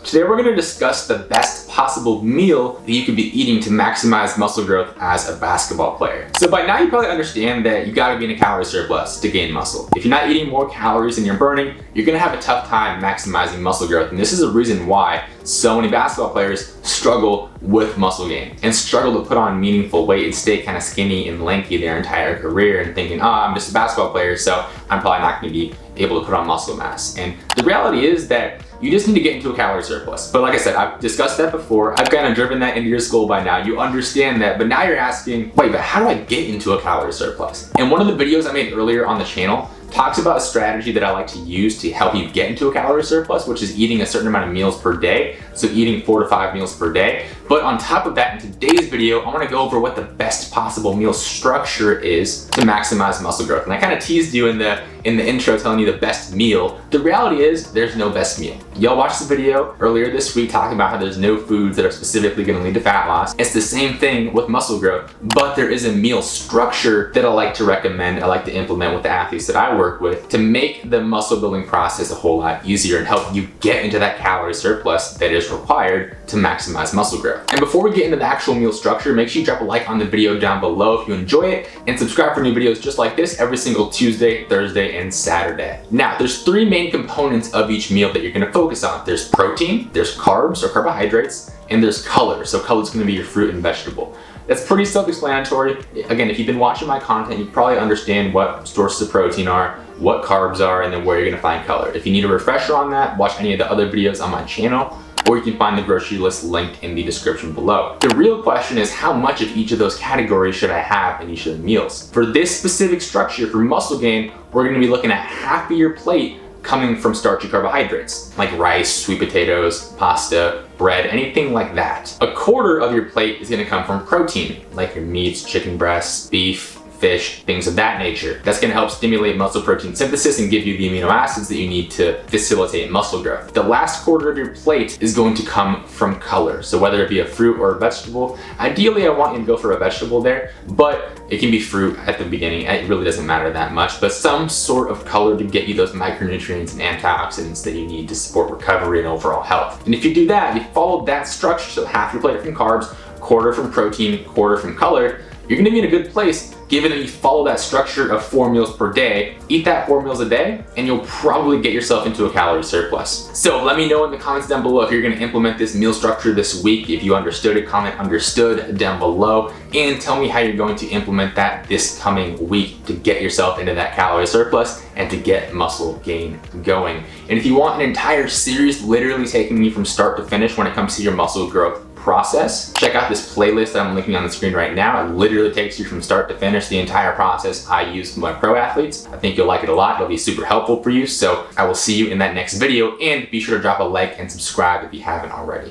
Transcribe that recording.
Today we're going to discuss the best possible meal that you could be eating to maximize muscle growth as a basketball player. So by now you probably understand that you got to be in a calorie surplus to gain muscle. If you're not eating more calories than you're burning, you're going to have a tough time maximizing muscle growth. And this is a reason why so many basketball players struggle with muscle gain and struggle to put on meaningful weight and stay kind of skinny and lanky their entire career and thinking, oh, I'm just a basketball player, so I'm probably not going to be able to put on muscle mass. And the reality is that you just need to get into a calorie surplus. But like I said, I've discussed that before. I've kind of driven that into your skull by now. You understand that, but now you're asking, wait, but how do I get into a calorie surplus? And one of the videos I made earlier on the channel talks about a strategy that I like to use to help you get into a calorie surplus, which is eating a certain amount of meals per day. So eating 4 to 5 meals per day. But on top of that, in today's video, I want to go over what the best possible meal structure is to maximize muscle growth. And I kind of teased you in the intro telling you the best meal. The reality is there's no best meal. Y'all watched the video earlier this week talking about how there's no foods that are specifically going to lead to fat loss. It's the same thing with muscle growth, but there is a meal structure that I like to recommend, I like to implement with the athletes that I work with to make the muscle building process a whole lot easier and help you get into that calorie surplus that is required to maximize muscle growth. And before we get into the actual meal structure, make sure you drop a like on the video down below if you enjoy it, and subscribe for new videos just like this every single Tuesday, Thursday, and Saturday. Now, there's 3 main components of each meal that you're gonna focus on. There's protein, there's carbs or carbohydrates, and there's color. So color is gonna be your fruit and vegetable. That's pretty self-explanatory. Again, if you've been watching my content, you probably understand what sources of protein are, what carbs are, and then where you're gonna find color. If you need a refresher on that, watch any of the other videos on my channel, or you can find the grocery list linked in the description below. The real question is, how much of each of those categories should I have in each of the meals? For this specific structure, for muscle gain, we're gonna be looking at half of your plate coming from starchy carbohydrates, like rice, sweet potatoes, pasta, bread, anything like that. A quarter of your plate is gonna come from protein, like your meats, chicken breasts, beef, fish, things of that nature. That's gonna help stimulate muscle protein synthesis and give you the amino acids that you need to facilitate muscle growth. The last quarter of your plate is going to come from color. So whether it be a fruit or a vegetable, ideally I want you to go for a vegetable there, but it can be fruit at the beginning. It really doesn't matter that much, but some sort of color to get you those micronutrients and antioxidants that you need to support recovery and overall health. And if you do that, you follow that structure, so half your plate from carbs, quarter from protein, quarter from color, you're gonna be in a good place given that you follow that structure of 4 meals per day. Eat that 4 meals a day and you'll probably get yourself into a calorie surplus. So let me know in the comments down below if you're gonna implement this meal structure this week. If you understood it, comment understood down below and tell me how you're going to implement that this coming week to get yourself into that calorie surplus and to get muscle gain going. And if you want an entire series literally taking me from start to finish when it comes to your muscle growth process, check out this playlist that I'm linking on the screen right now. It literally takes you from start to finish, the entire process I use with my pro athletes. I think you'll like it a lot. It'll be super helpful for you. So I will see you in that next video, and be sure to drop a like and subscribe if you haven't already.